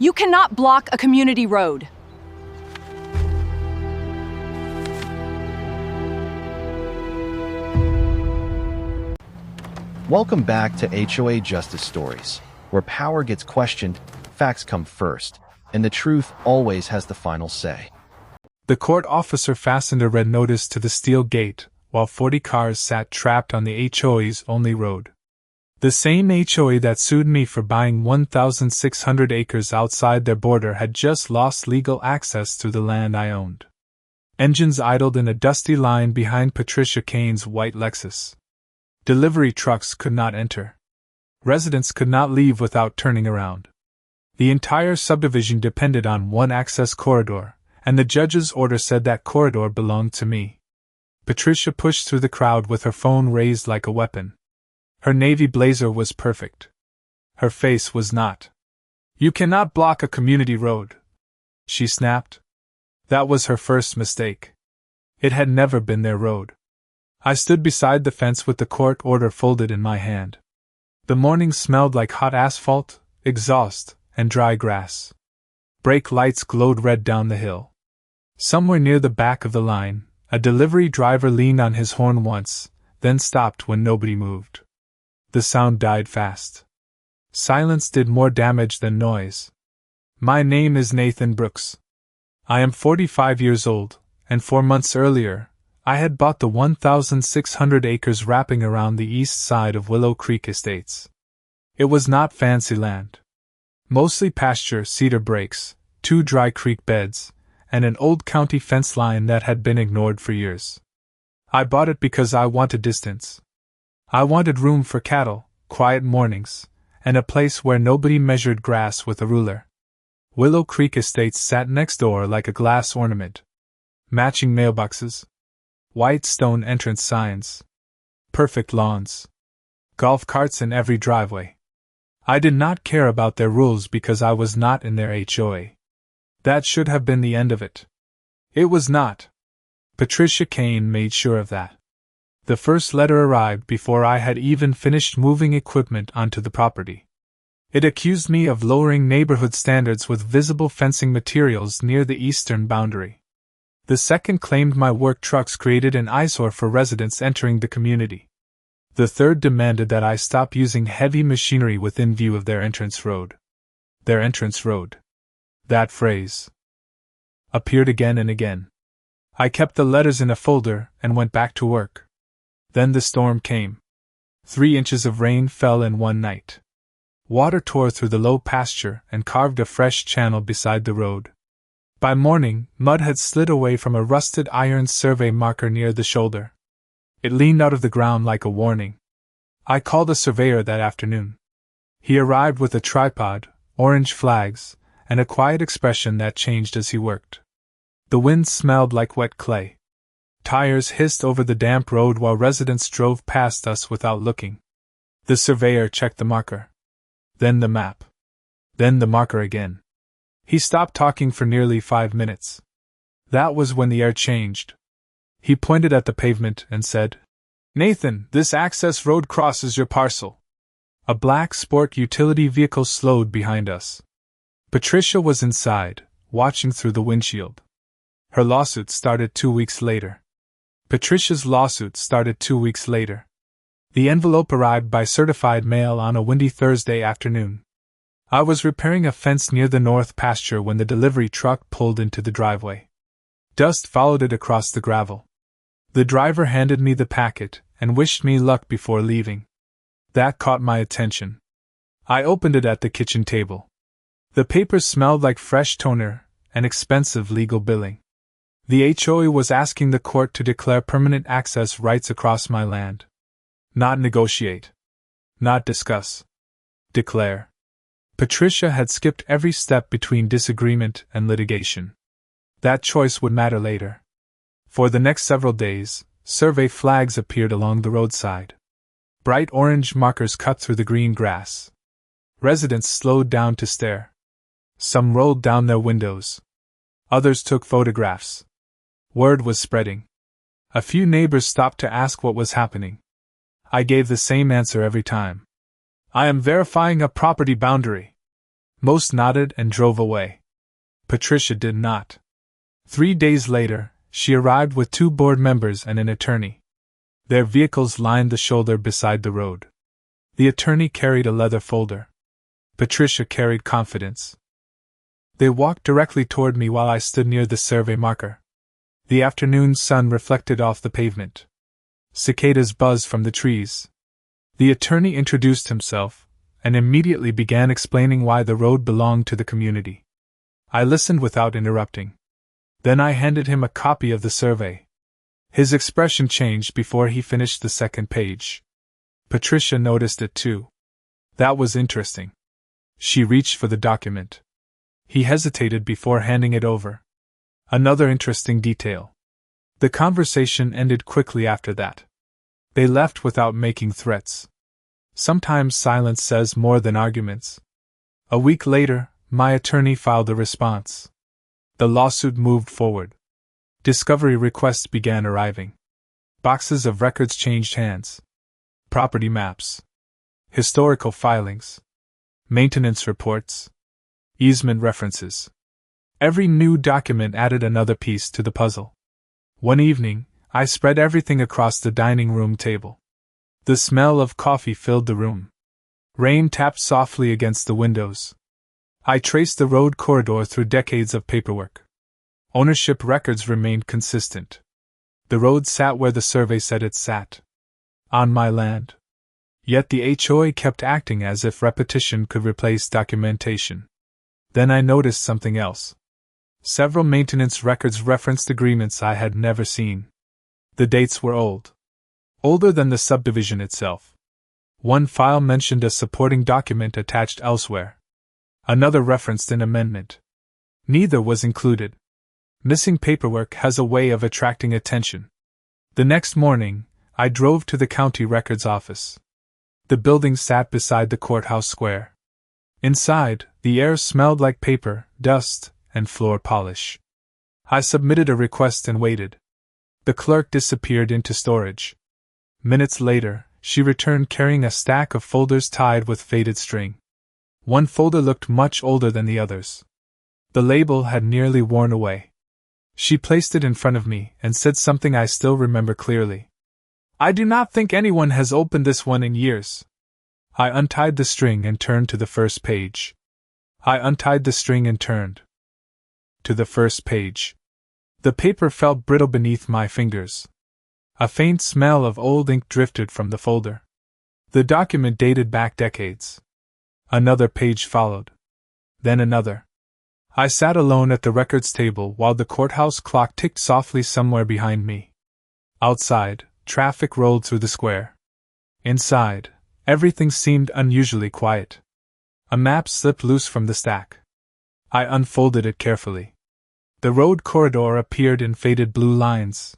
You cannot block a community road. Welcome back to HOA Justice Stories, where power gets questioned, facts come first, and the truth always has the final say. The court officer fastened a red notice to the steel gate, while 40 cars sat trapped on the HOA's only road. The same HOA that sued me for buying 1,600 acres outside their border had just lost legal access to the land I owned. Engines idled in a dusty line behind Patricia Kane's white Lexus. Delivery trucks could not enter. Residents could not leave without turning around. The entire subdivision depended on one access corridor, and the judge's order said that corridor belonged to me. Patricia pushed through the crowd with her phone raised like a weapon. Her navy blazer was perfect. Her face was not. "You cannot block a community road," she snapped. That was her first mistake. It had never been their road. I stood beside the fence with the court order folded in my hand. The morning smelled like hot asphalt, exhaust, and dry grass. Brake lights glowed red down the hill. Somewhere near the back of the line, a delivery driver leaned on his horn once, then stopped when nobody moved. The sound died fast. Silence did more damage than noise. "My name is Nathan Brooks. I am 45 years old, and 4 months earlier, I had bought the 1,600 acres wrapping around the east side of Willow Creek Estates. It was not fancy land. Mostly pasture, cedar breaks, 2 dry creek beds, and an old county fence line that had been ignored for years. I bought it because I wanted distance. I wanted room for cattle, quiet mornings, and a place where nobody measured grass with a ruler. Willow Creek Estates sat next door like a glass ornament. Matching mailboxes. White stone entrance signs. Perfect lawns. Golf carts in every driveway. I did not care about their rules because I was not in their HOA. That should have been the end of it. It was not. Patricia Kane made sure of that. The first letter arrived before I had even finished moving equipment onto the property. It accused me of lowering neighborhood standards with visible fencing materials near the eastern boundary. The second claimed my work trucks created an eyesore for residents entering the community. The third demanded that I stop using heavy machinery within view of their entrance road. Their entrance road. That phrase appeared again and again. I kept the letters in a folder and went back to work. Then the storm came. 3 inches of rain fell in one night. Water tore through the low pasture and carved a fresh channel beside the road. By morning, mud had slid away from a rusted iron survey marker near the shoulder. It leaned out of the ground like a warning. I called a surveyor that afternoon. He arrived with a tripod, orange flags, and a quiet expression that changed as he worked. The wind smelled like wet clay. Tires hissed over the damp road while residents drove past us without looking. The surveyor checked the marker. Then the map. Then the marker again. He stopped talking for nearly 5 minutes. That was when the air changed. He pointed at the pavement and said, "Nathan, this access road crosses your parcel." A black sport utility vehicle slowed behind us. Patricia was inside, watching through the windshield. Her lawsuit started 2 weeks later. Patricia's lawsuit started 2 weeks later. The envelope arrived by certified mail on a windy Thursday afternoon. I was repairing a fence near the north pasture when the delivery truck pulled into the driveway. Dust followed it across the gravel. The driver handed me the packet and wished me luck before leaving. That caught my attention. I opened it at the kitchen table. The papers smelled like fresh toner and expensive legal billing. The HOA was asking the court to declare permanent access rights across my land. Not negotiate. Not discuss. Declare. Patricia had skipped every step between disagreement and litigation. That choice would matter later. For the next several days, survey flags appeared along the roadside. Bright orange markers cut through the green grass. Residents slowed down to stare. Some rolled down their windows. Others took photographs. Word was spreading. A few neighbors stopped to ask what was happening. I gave the same answer every time. "I am verifying a property boundary." Most nodded and drove away. Patricia did not. 3 days later, she arrived with 2 board members and an attorney. Their vehicles lined the shoulder beside the road. The attorney carried a leather folder. Patricia carried confidence. They walked directly toward me while I stood near the survey marker. The afternoon sun reflected off the pavement. Cicadas buzzed from the trees. The attorney introduced himself, and immediately began explaining why the road belonged to the community. I listened without interrupting. Then I handed him a copy of the survey. His expression changed before he finished the second page. Patricia noticed it too. That was interesting. She reached for the document. He hesitated before handing it over. Another interesting detail. The conversation ended quickly after that. They left without making threats. Sometimes silence says more than arguments. A week later, my attorney filed a response. The lawsuit moved forward. Discovery requests began arriving. Boxes of records changed hands. Property maps. Historical filings. Maintenance reports. Easement references. Every new document added another piece to the puzzle. One evening, I spread everything across the dining room table. The smell of coffee filled the room. Rain tapped softly against the windows. I traced the road corridor through decades of paperwork. Ownership records remained consistent. The road sat where the survey said it sat. On my land. Yet the HOA kept acting as if repetition could replace documentation. Then I noticed something else. Several maintenance records referenced agreements I had never seen. The dates were old. Older than the subdivision itself. One file mentioned a supporting document attached elsewhere. Another referenced an amendment. Neither was included. Missing paperwork has a way of attracting attention. The next morning, I drove to the county records office. The building sat beside the courthouse square. Inside, the air smelled like paper, dust, and floor polish. I submitted a request and waited. The clerk disappeared into storage. Minutes later, she returned carrying a stack of folders tied with faded string. One folder looked much older than the others. The label had nearly worn away. She placed it in front of me and said something I still remember clearly. "I do not think anyone has opened this one in years." I untied the string and turned to the first page. I untied the string and turned to the first page. The paper felt brittle beneath my fingers. A faint smell of old ink drifted from the folder. The document dated back decades. Another page followed. Then another. I sat alone at the records table while the courthouse clock ticked softly somewhere behind me. Outside, traffic rolled through the square. Inside, everything seemed unusually quiet. A map slipped loose from the stack. I unfolded it carefully. The road corridor appeared in faded blue lines.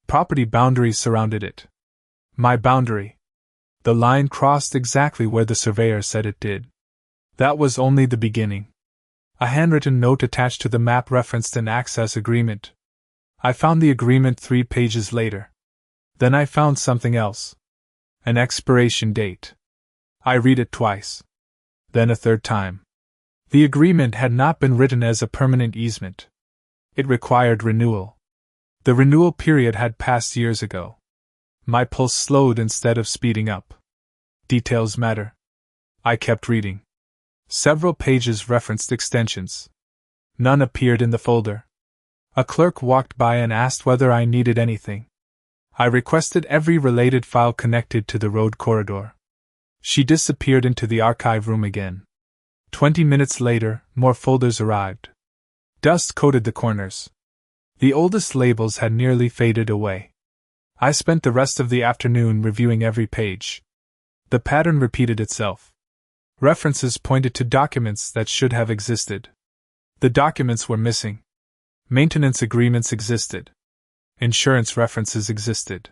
Property boundaries surrounded it. My boundary. The line crossed exactly where the surveyor said it did. That was only the beginning. A handwritten note attached to the map referenced an access agreement. I found the agreement 3 pages later. Then I found something else. An expiration date. I read it twice. Then a third time. The agreement had not been written as a permanent easement. It required renewal. The renewal period had passed years ago. My pulse slowed instead of speeding up. Details matter. I kept reading. Several pages referenced extensions. None appeared in the folder. A clerk walked by and asked whether I needed anything. I requested every related file connected to the road corridor. She disappeared into the archive room again. 20 minutes later, more folders arrived. Dust coated the corners. The oldest labels had nearly faded away. I spent the rest of the afternoon reviewing every page. The pattern repeated itself. References pointed to documents that should have existed. The documents were missing. Maintenance agreements existed. Insurance references existed.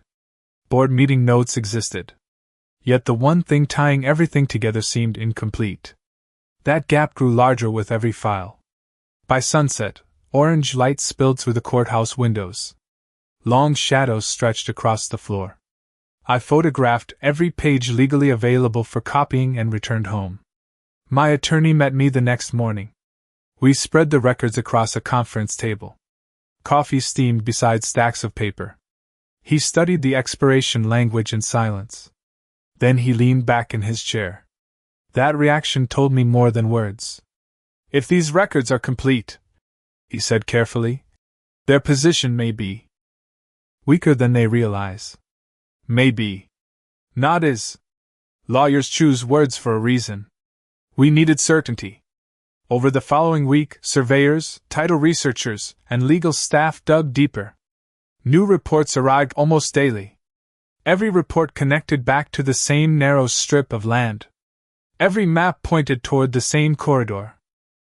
Board meeting notes existed. Yet the one thing tying everything together seemed incomplete. That gap grew larger with every file. By sunset, orange light spilled through the courthouse windows. Long shadows stretched across the floor. I photographed every page legally available for copying and returned home. My attorney met me the next morning. We spread the records across a conference table. Coffee steamed beside stacks of paper. He studied the expiration language in silence. Then he leaned back in his chair. That reaction told me more than words. If these records are complete, he said carefully, their position may be weaker than they realize. Maybe. Not is. Lawyers choose words for a reason. We needed certainty. Over the following week, surveyors, title researchers, and legal staff dug deeper. New reports arrived almost daily. Every report connected back to the same narrow strip of land. Every map pointed toward the same corridor.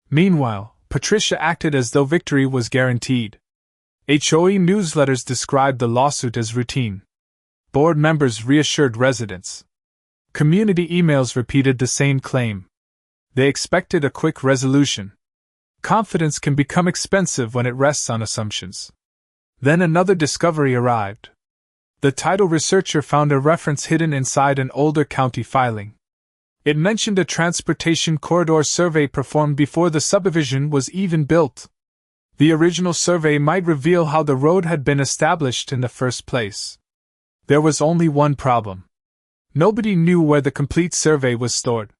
Meanwhile, Patricia acted as though victory was guaranteed. HOA newsletters described the lawsuit as routine. Board members reassured residents. Community emails repeated the same claim. They expected a quick resolution. Confidence can become expensive when it rests on assumptions. Then another discovery arrived. The title researcher found a reference hidden inside an older county filing. It mentioned a transportation corridor survey performed before the subdivision was even built. The original survey might reveal how the road had been established in the first place. There was only one problem. Nobody knew where the complete survey was stored.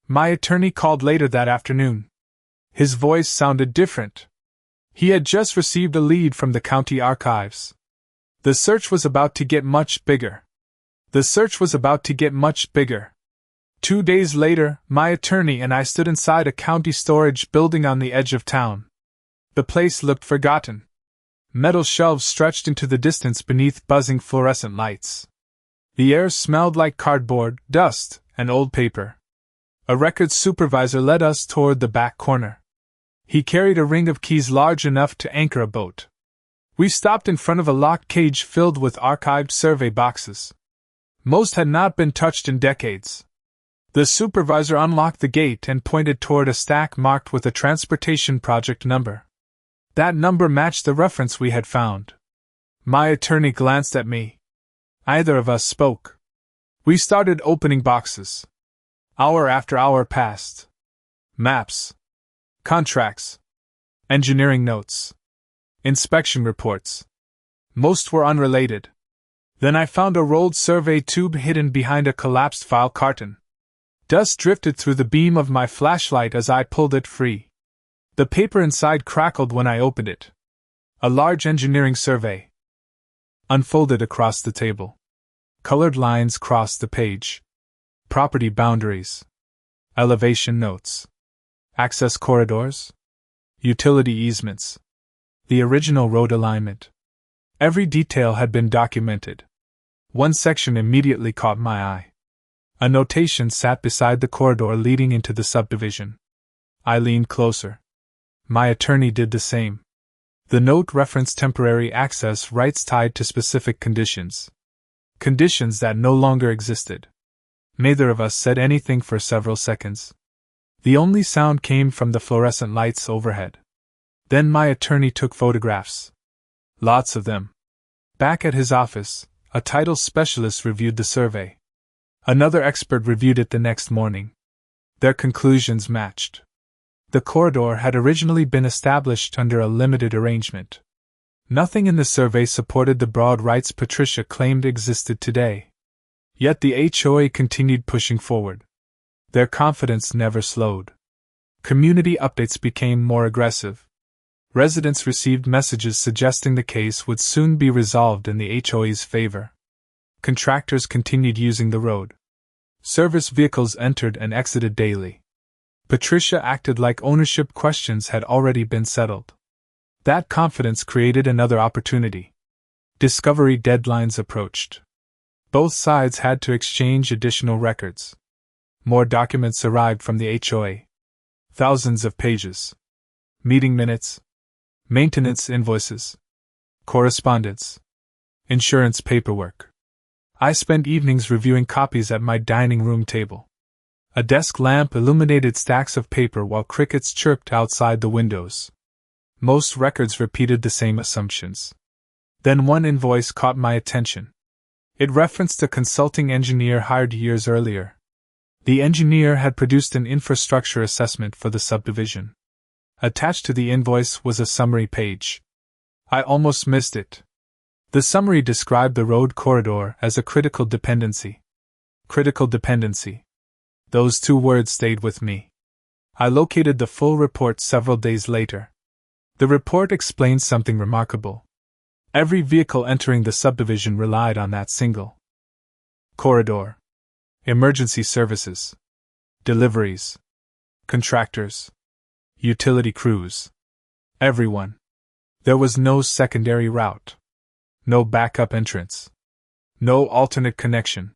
My attorney called later that afternoon. His voice sounded different. He had just received a lead from the county archives. The search was about to get much bigger. 2 days later, my attorney and I stood inside a county storage building on the edge of town. The place looked forgotten. Metal shelves stretched into the distance beneath buzzing fluorescent lights. The air smelled like cardboard, dust, and old paper. A records supervisor led us toward the back corner. He carried a ring of keys large enough to anchor a boat. We stopped in front of a locked cage filled with archived survey boxes. Most had not been touched in decades. The supervisor unlocked the gate and pointed toward a stack marked with a transportation project number. That number matched the reference we had found. My attorney glanced at me. Neither of us spoke. We started opening boxes. Hour after hour passed. Maps. Contracts. Engineering notes. Inspection reports. Most were unrelated. Then I found a rolled survey tube hidden behind a collapsed file carton. Dust drifted through the beam of my flashlight as I pulled it free. The paper inside crackled when I opened it. A large engineering survey. Unfolded across the table. Colored lines crossed the page. Property boundaries. Elevation notes. Access corridors. Utility easements. The original road alignment. Every detail had been documented. One section immediately caught my eye. A notation sat beside the corridor leading into the subdivision. I leaned closer. My attorney did the same. The note referenced temporary access rights tied to specific conditions. Conditions that no longer existed. Neither of us said anything for several seconds. The only sound came from the fluorescent lights overhead. Then my attorney took photographs. Lots of them. Back at his office, a title specialist reviewed the survey. Another expert reviewed it the next morning. Their conclusions matched. The corridor had originally been established under a limited arrangement. Nothing in the survey supported the broad rights Patricia claimed existed today. Yet the HOA continued pushing forward. Their confidence never slowed. Community updates became more aggressive. Residents received messages suggesting the case would soon be resolved in the HOA's favor. Contractors continued using the road. Service vehicles entered and exited daily. Patricia acted like ownership questions had already been settled. That confidence created another opportunity. Discovery deadlines approached. Both sides had to exchange additional records. More documents arrived from the HOA. Thousands of pages. Meeting minutes. Maintenance invoices. Correspondence. Insurance paperwork. I spent evenings reviewing copies at my dining room table. A desk lamp illuminated stacks of paper while crickets chirped outside the windows. Most records repeated the same assumptions. Then one invoice caught my attention. It referenced a consulting engineer hired years earlier. The engineer had produced an infrastructure assessment for the subdivision. Attached to the invoice was a summary page. I almost missed it. The summary described the road corridor as a critical dependency. Critical dependency. Those two words stayed with me. I located the full report several days later. The report explained something remarkable. Every vehicle entering the subdivision relied on that single corridor. Emergency services, deliveries, contractors, utility crews. Everyone. There was no secondary route. No backup entrance. No alternate connection.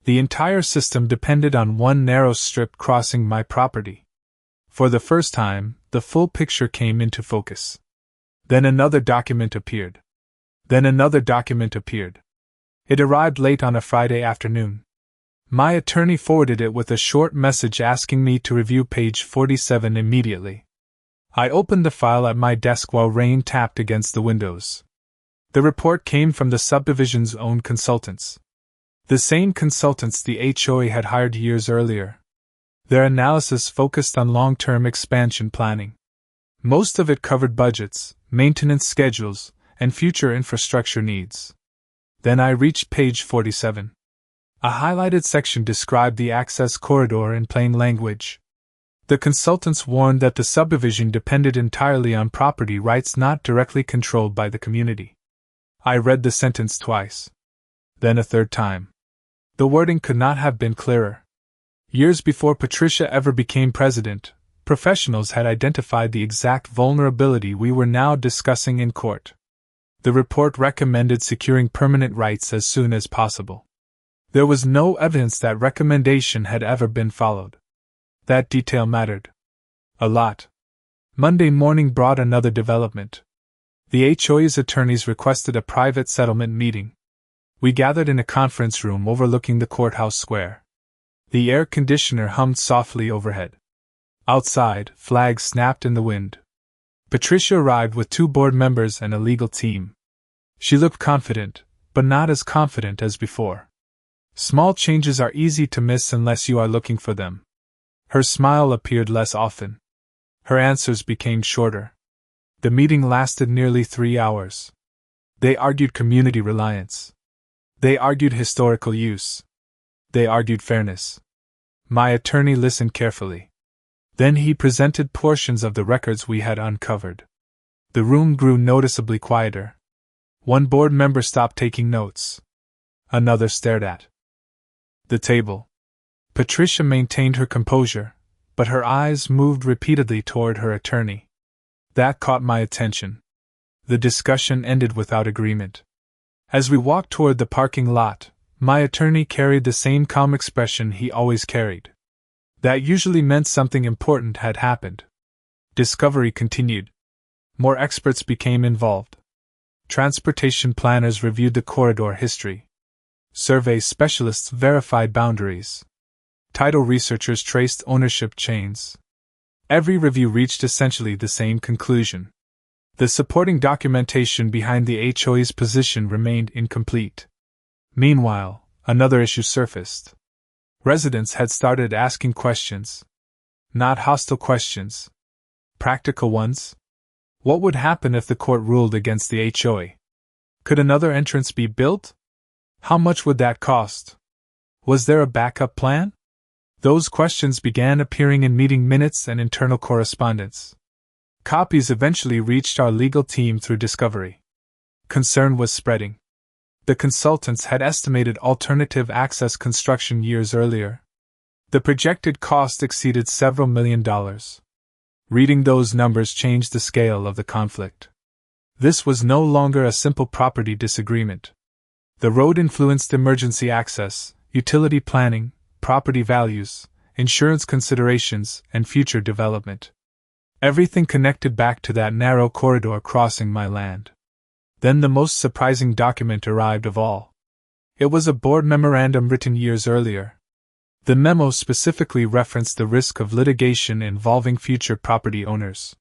The entire system depended on one narrow strip crossing my property. For the first time, the full picture came into focus. Then another document appeared. Then another document appeared. It arrived late on a Friday afternoon. My attorney forwarded it with a short message asking me to review page 47 immediately. I opened the file at my desk while rain tapped against the windows. The report came from the subdivision's own consultants. The same consultants the HOA had hired years earlier. Their analysis focused on long-term expansion planning. Most of it covered budgets, maintenance schedules, and future infrastructure needs. Then I reached page 47. A highlighted section described the access corridor in plain language. The consultants warned that the subdivision depended entirely on property rights not directly controlled by the community. I read the sentence twice. Then a third time. The wording could not have been clearer. Years before Patricia ever became president, professionals had identified the exact vulnerability we were now discussing in court. The report recommended securing permanent rights as soon as possible. There was no evidence that recommendation had ever been followed. That detail mattered. A lot. Monday morning brought another development. The HOA's attorneys requested a private settlement meeting. We gathered in a conference room overlooking the courthouse square. The air conditioner hummed softly overhead. Outside, flags snapped in the wind. Patricia arrived with 2 board members and a legal team. She looked confident, but not as confident as before. Small changes are easy to miss unless you are looking for them. Her smile appeared less often. Her answers became shorter. The meeting lasted nearly 3 hours. They argued community reliance. They argued historical use. They argued fairness. My attorney listened carefully. Then he presented portions of the records we had uncovered. The room grew noticeably quieter. One board member stopped taking notes. Another stared at the table. Patricia maintained her composure, but her eyes moved repeatedly toward her attorney. That caught my attention. The discussion ended without agreement. As we walked toward the parking lot, my attorney carried the same calm expression he always carried. That usually meant something important had happened. Discovery continued. More experts became involved. Transportation planners reviewed the corridor history. Survey specialists verified boundaries. Title researchers traced ownership chains. Every review reached essentially the same conclusion. The supporting documentation behind the HOA's position remained incomplete. Meanwhile, another issue surfaced. Residents had started asking questions. Not hostile questions. Practical ones. What would happen if the court ruled against the HOA? Could another entrance be built? How much would that cost? Was there a backup plan? Those questions began appearing in meeting minutes and internal correspondence. Copies eventually reached our legal team through discovery. Concern was spreading. The consultants had estimated alternative access construction years earlier. The projected cost exceeded several $1 million. Reading those numbers changed the scale of the conflict. This was no longer a simple property disagreement. The road influenced emergency access, utility planning, property values, insurance considerations, and future development. Everything connected back to that narrow corridor crossing my land. Then the most surprising document arrived of all. It was a board memorandum written years earlier. The memo specifically referenced the risk of litigation involving future property owners.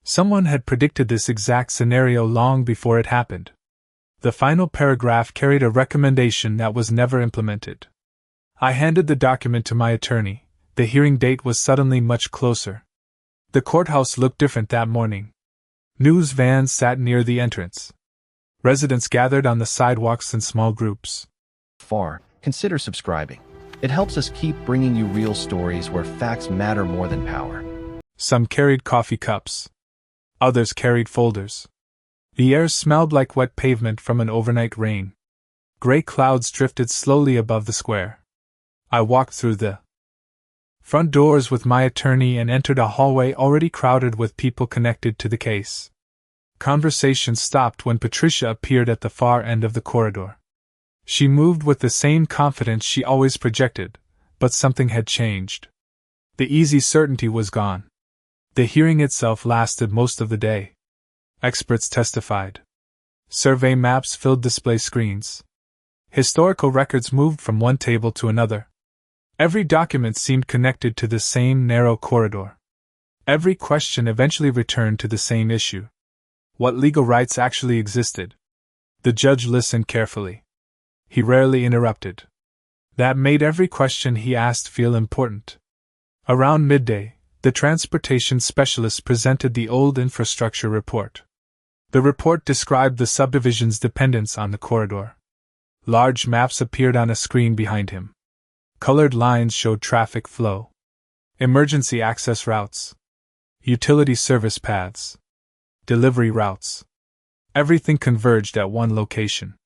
Someone had predicted this exact scenario long before it happened. The final paragraph carried a recommendation that was never implemented. I handed the document to my attorney. The hearing date was suddenly much closer. The courthouse looked different that morning. News vans sat near the entrance. Residents gathered on the sidewalks in small groups. Consider subscribing. It helps us keep bringing you real stories where facts matter more than power. Some carried coffee cups. Others carried folders. The air smelled like wet pavement from an overnight rain. Gray clouds drifted slowly above the square. I walked through the front doors with my attorney and entered a hallway already crowded with people connected to the case. Conversation stopped when Patricia appeared at the far end of the corridor. She moved with the same confidence she always projected, but something had changed. The easy certainty was gone. The hearing itself lasted most of the day. Experts testified. Survey maps filled display screens. Historical records moved from one table to another. Every document seemed connected to the same narrow corridor. Every question eventually returned to the same issue. What legal rights actually existed? The judge listened carefully. He rarely interrupted. That made every question he asked feel important. Around midday, the transportation specialist presented the old infrastructure report. The report described the subdivision's dependence on the corridor. Large maps appeared on a screen behind him. Colored lines showed traffic flow, emergency access routes, utility service paths, delivery routes. Everything converged at one location.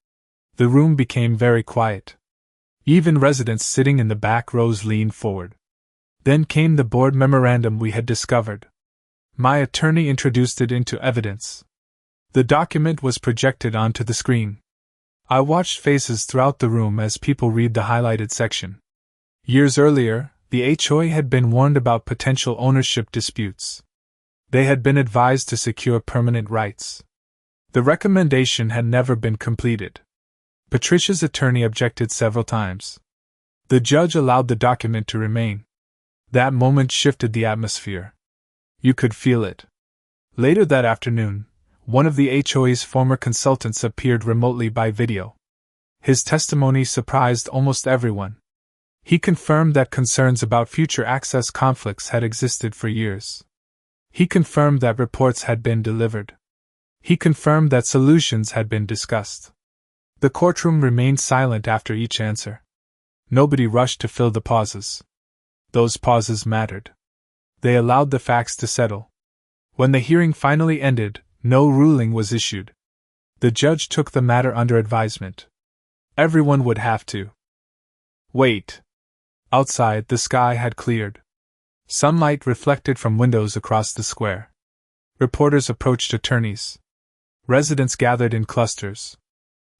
The room became very quiet. Even residents sitting in the back rows leaned forward. Then came the board memorandum we had discovered. My attorney introduced it into evidence. The document was projected onto the screen. I watched faces throughout the room as people read the highlighted section. Years earlier, the HOA had been warned about potential ownership disputes. They had been advised to secure permanent rights. The recommendation had never been completed. Patricia's attorney objected several times. The judge allowed the document to remain. That moment shifted the atmosphere. You could feel it. Later that afternoon, one of the HOA's former consultants appeared remotely by video. His testimony surprised almost everyone. He confirmed that concerns about future access conflicts had existed for years. He confirmed that reports had been delivered. He confirmed that solutions had been discussed. The courtroom remained silent after each answer. Nobody rushed to fill the pauses. Those pauses mattered. They allowed the facts to settle. When the hearing finally ended, no ruling was issued. The judge took the matter under advisement. Everyone would have to wait. Outside, the sky had cleared. Sunlight reflected from windows across the square. Reporters approached attorneys. Residents gathered in clusters.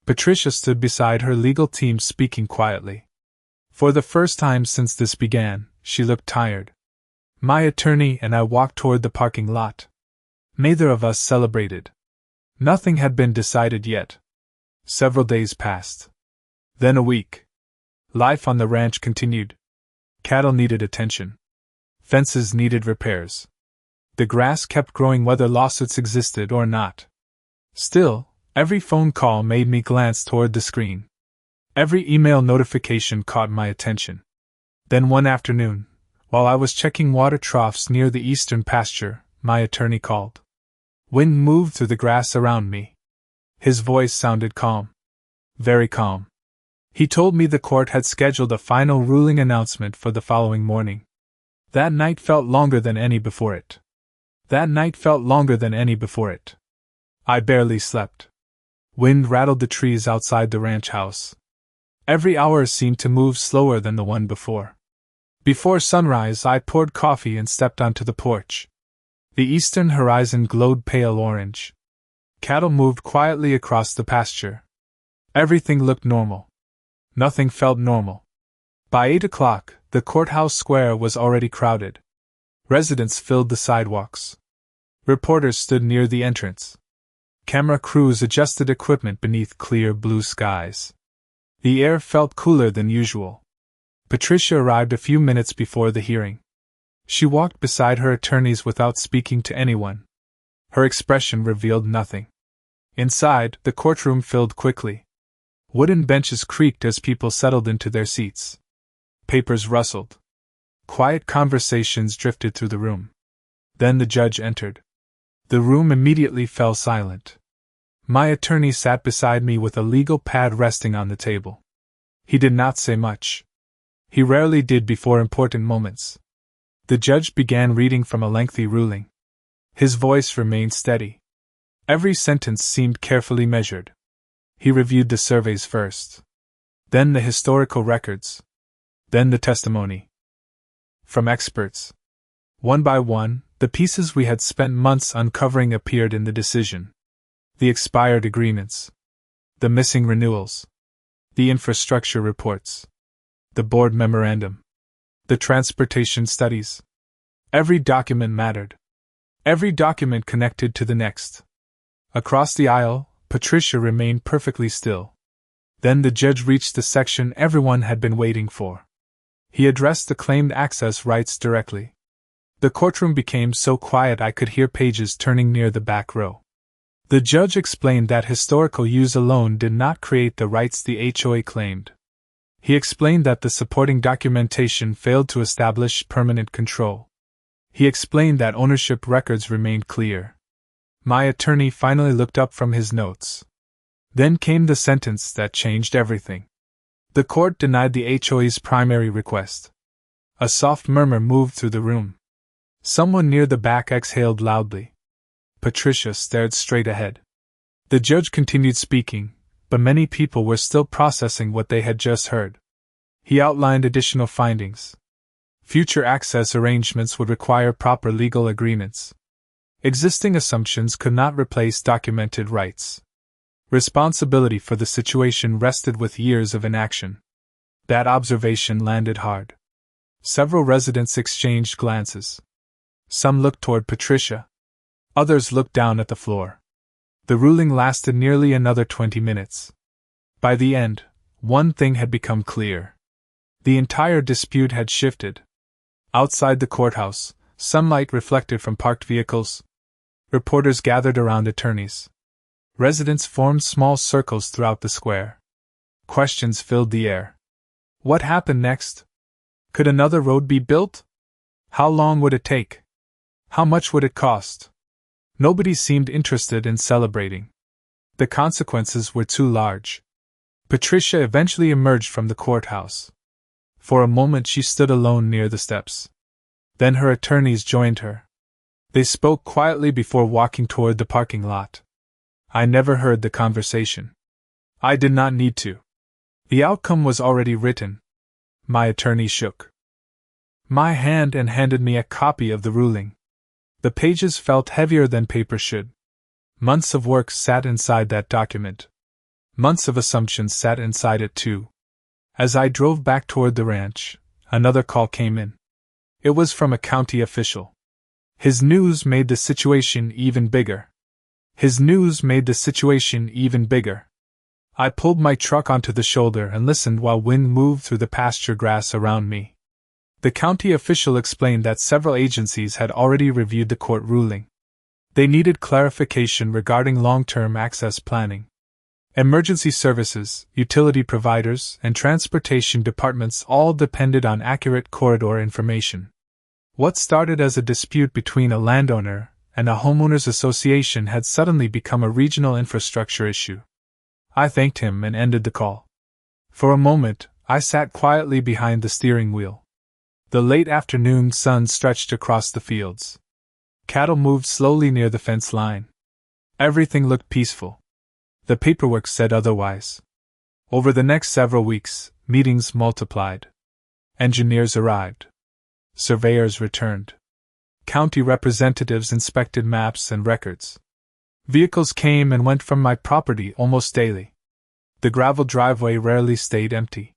Patricia stood beside her legal team speaking quietly. For the first time since this began, she looked tired. My attorney and I walked toward the parking lot. Neither of us celebrated. Nothing had been decided yet. Several days passed. Then a week. Life on the ranch continued. Cattle needed attention. Fences needed repairs. The grass kept growing whether lawsuits existed or not. Still, every phone call made me glance toward the screen. Every email notification caught my attention. Then one afternoon, while I was checking water troughs near the eastern pasture, my attorney called. Wind moved through the grass around me. His voice sounded calm. Very calm. He told me the court had scheduled a final ruling announcement for the following morning. That night felt longer than any before it. I barely slept. Wind rattled the trees outside the ranch house. Every hour seemed to move slower than the one before. Before sunrise, I poured coffee and stepped onto the porch. The eastern horizon glowed pale orange. Cattle moved quietly across the pasture. Everything looked normal. Nothing felt normal. By 8 o'clock, the courthouse square was already crowded. Residents filled the sidewalks. Reporters stood near the entrance. Camera crews adjusted equipment beneath clear blue skies. The air felt cooler than usual. Patricia arrived a few minutes before the hearing. She walked beside her attorneys without speaking to anyone. Her expression revealed nothing. Inside, the courtroom filled quickly. Wooden benches creaked as people settled into their seats. Papers rustled. Quiet conversations drifted through the room. Then the judge entered. The room immediately fell silent. My attorney sat beside me with a legal pad resting on the table. He did not say much. He rarely did before important moments. The judge began reading from a lengthy ruling. His voice remained steady. Every sentence seemed carefully measured. He reviewed the surveys first. Then the historical records. Then the testimony. From experts. One by one, the pieces we had spent months uncovering appeared in the decision. The expired agreements. The missing renewals. The infrastructure reports. The board memorandum. The transportation studies. Every document mattered. Every document connected to the next. Across the aisle, Patricia remained perfectly still. Then the judge reached the section everyone had been waiting for. He addressed the claimed access rights directly. The courtroom became so quiet I could hear pages turning near the back row. The judge explained that historical use alone did not create the rights the HOA claimed. He explained that the supporting documentation failed to establish permanent control. He explained that ownership records remained clear. My attorney finally looked up from his notes. Then came the sentence that changed everything. The court denied the HOA's primary request. A soft murmur moved through the room. Someone near the back exhaled loudly. Patricia stared straight ahead. The judge continued speaking, but many people were still processing what they had just heard. He outlined additional findings. Future access arrangements would require proper legal agreements. Existing assumptions could not replace documented rights. Responsibility for the situation rested with years of inaction. That observation landed hard. Several residents exchanged glances. Some looked toward Patricia. Others looked down at the floor. The ruling lasted nearly another 20 minutes. By the end, one thing had become clear. The entire dispute had shifted. Outside the courthouse, sunlight reflected from parked vehicles. Reporters gathered around attorneys. Residents formed small circles throughout the square. Questions filled the air. What happened next? Could another road be built? How long would it take? How much would it cost? Nobody seemed interested in celebrating. The consequences were too large. Patricia eventually emerged from the courthouse. For a moment she stood alone near the steps. Then her attorneys joined her. They spoke quietly before walking toward the parking lot. I never heard the conversation. I did not need to. The outcome was already written. My attorney shook my hand and handed me a copy of the ruling. The pages felt heavier than paper should. Months of work sat inside that document. Months of assumptions sat inside it too. As I drove back toward the ranch, another call came in. It was from a county official. His news made the situation even bigger. I pulled my truck onto the shoulder and listened while wind moved through the pasture grass around me. The county official explained that several agencies had already reviewed the court ruling. They needed clarification regarding long-term access planning. Emergency services, utility providers, and transportation departments all depended on accurate corridor information. What started as a dispute between a landowner and a homeowners association had suddenly become a regional infrastructure issue. I thanked him and ended the call. For a moment, I sat quietly behind the steering wheel. The late afternoon sun stretched across the fields. Cattle moved slowly near the fence line. Everything looked peaceful. The paperwork said otherwise. Over the next several weeks, meetings multiplied. Engineers arrived. Surveyors returned. County representatives inspected maps and records. Vehicles came and went from my property almost daily. The gravel driveway rarely stayed empty.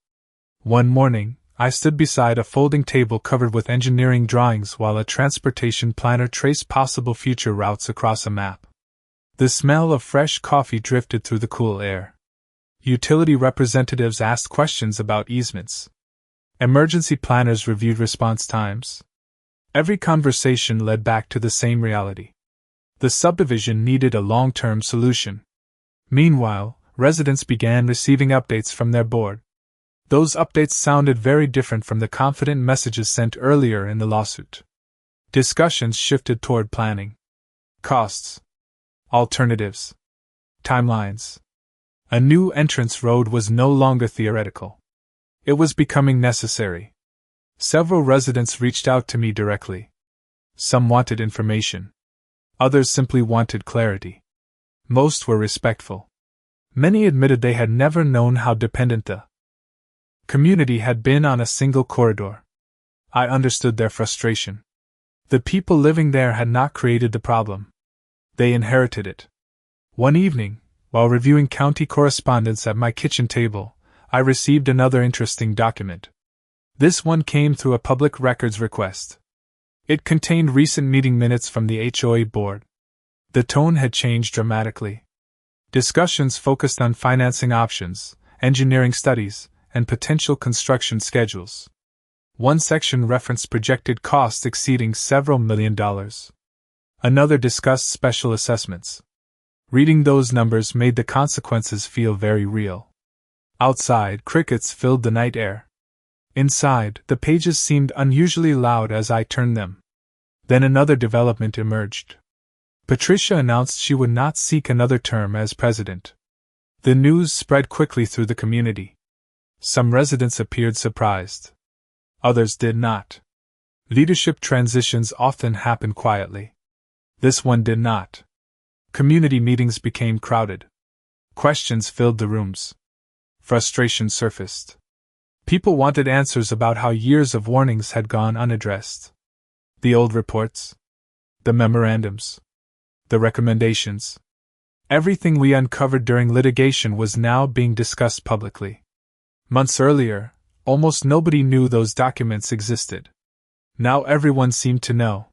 One morning, I stood beside a folding table covered with engineering drawings while a transportation planner traced possible future routes across a map. The smell of fresh coffee drifted through the cool air. Utility representatives asked questions about easements. Emergency planners reviewed response times. Every conversation led back to the same reality. The subdivision needed a long-term solution. Meanwhile, residents began receiving updates from their board. Those updates sounded very different from the confident messages sent earlier in the lawsuit. Discussions shifted toward planning, costs, alternatives, timelines. A new entrance road was no longer theoretical. It was becoming necessary. Several residents reached out to me directly. Some wanted information. Others simply wanted clarity. Most were respectful. Many admitted they had never known how dependent the community had been on a single corridor. I understood their frustration. The people living there had not created the problem. They inherited it. One evening, while reviewing county correspondence at my kitchen table, I received another interesting document. This one came through a public records request. It contained recent meeting minutes from the HOA board. The tone had changed dramatically. Discussions focused on financing options, engineering studies, and potential construction schedules. One section referenced projected costs exceeding several $1 million. Another discussed special assessments. Reading those numbers made the consequences feel very real. Outside, crickets filled the night air. Inside, the pages seemed unusually loud as I turned them. Then another development emerged. Patricia announced she would not seek another term as president. The news spread quickly through the community. Some residents appeared surprised. Others did not. Leadership transitions often happen quietly. This one did not. Community meetings became crowded. Questions filled the rooms. Frustration surfaced. People wanted answers about how years of warnings had gone unaddressed. The old reports. The memorandums. The recommendations. Everything we uncovered during litigation was now being discussed publicly. Months earlier, almost nobody knew those documents existed. Now everyone seemed to know.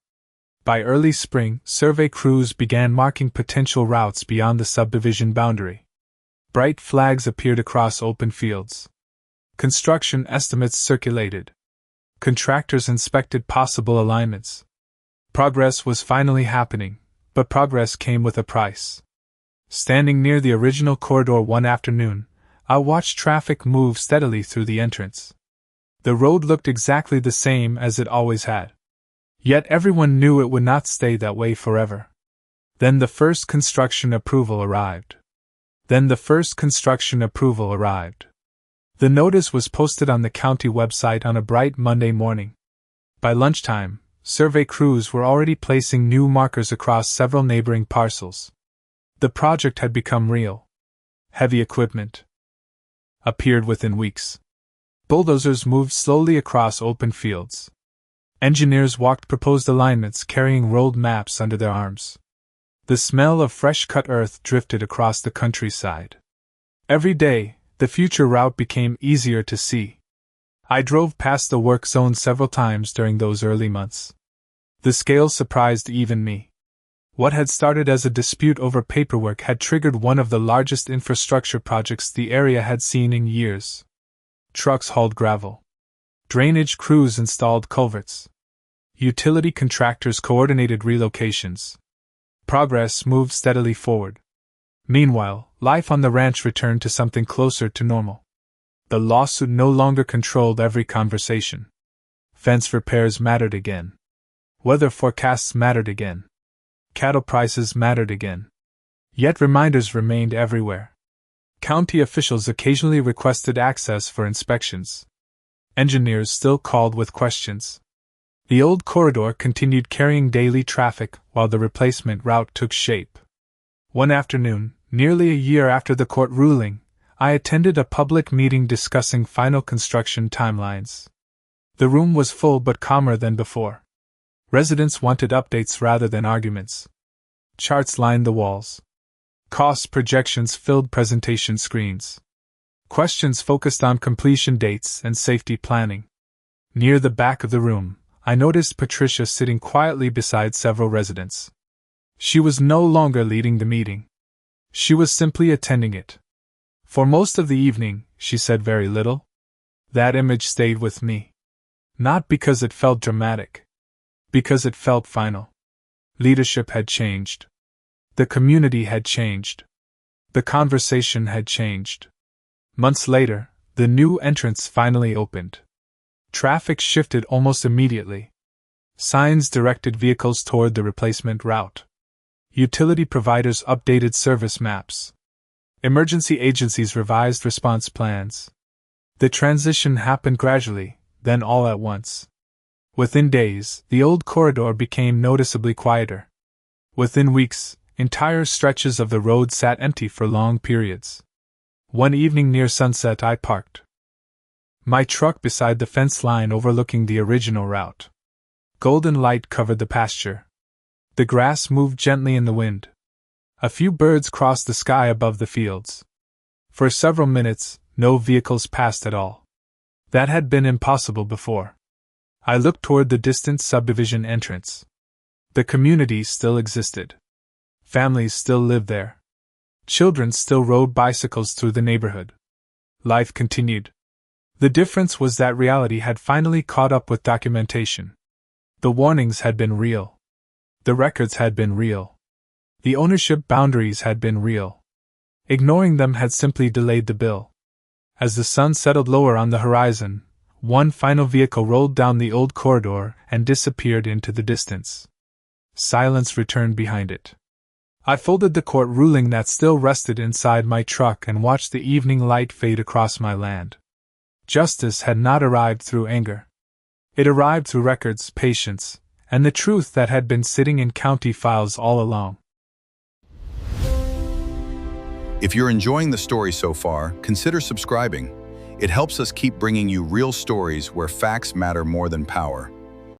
By early spring, survey crews began marking potential routes beyond the subdivision boundary. Bright flags appeared across open fields. Construction estimates circulated. Contractors inspected possible alignments. Progress was finally happening, but progress came with a price. Standing near the original corridor one afternoon, I watched traffic move steadily through the entrance. The road looked exactly the same as it always had. Yet everyone knew it would not stay that way forever. Then the first construction approval arrived. The notice was posted on the county website on a bright Monday morning. By lunchtime, survey crews were already placing new markers across several neighboring parcels. The project had become real. Heavy equipment appeared within weeks. Bulldozers moved slowly across open fields. Engineers walked proposed alignments carrying rolled maps under their arms. The smell of fresh-cut earth drifted across the countryside. Every day, the future route became easier to see. I drove past the work zone several times during those early months. The scale surprised even me. What had started as a dispute over paperwork had triggered one of the largest infrastructure projects the area had seen in years. Trucks hauled gravel. Drainage crews installed culverts. Utility contractors coordinated relocations. Progress moved steadily forward. Meanwhile, life on the ranch returned to something closer to normal. The lawsuit no longer controlled every conversation. Fence repairs mattered again. Weather forecasts mattered again. Cattle prices mattered again. Yet reminders remained everywhere. County officials occasionally requested access for inspections. Engineers still called with questions. The old corridor continued carrying daily traffic while the replacement route took shape. One afternoon, nearly a year after the court ruling, I attended a public meeting discussing final construction timelines. The room was full but calmer than before. Residents wanted updates rather than arguments. Charts lined the walls. Cost projections filled presentation screens. Questions focused on completion dates and safety planning. Near the back of the room, I noticed Patricia sitting quietly beside several residents. She was no longer leading the meeting. She was simply attending it. For most of the evening, she said very little. That image stayed with me. Not because it felt dramatic. Because it felt final. Leadership had changed. The community had changed. The conversation had changed. Months later, The new entrance finally opened. Traffic shifted almost immediately. Signs directed vehicles toward the replacement route. Utility providers updated service maps. Emergency agencies revised response plans. The transition happened gradually, then all at once. Within days, the old corridor became noticeably quieter. Within weeks, entire stretches of the road sat empty for long periods. One evening near sunset, I parked my truck beside the fence line overlooking the original route. Golden light covered the pasture. The grass moved gently in the wind. A few birds crossed the sky above the fields. For several minutes, no vehicles passed at all. That had been impossible before. I looked toward the distant subdivision entrance. The community still existed. Families still lived there. Children still rode bicycles through the neighborhood. Life continued. The difference was that reality had finally caught up with documentation. The warnings had been real. The records had been real. The ownership boundaries had been real. Ignoring them had simply delayed the bill. As the sun settled lower on the horizon, one final vehicle rolled down the old corridor and disappeared into the distance. Silence returned behind it. I folded the court ruling that still rested inside my truck and watched the evening light fade across my land. Justice had not arrived through anger. It arrived through records, patience, and the truth that had been sitting in county files all along. If you're enjoying the story so far, consider subscribing. It helps us keep bringing you real stories where facts matter more than power.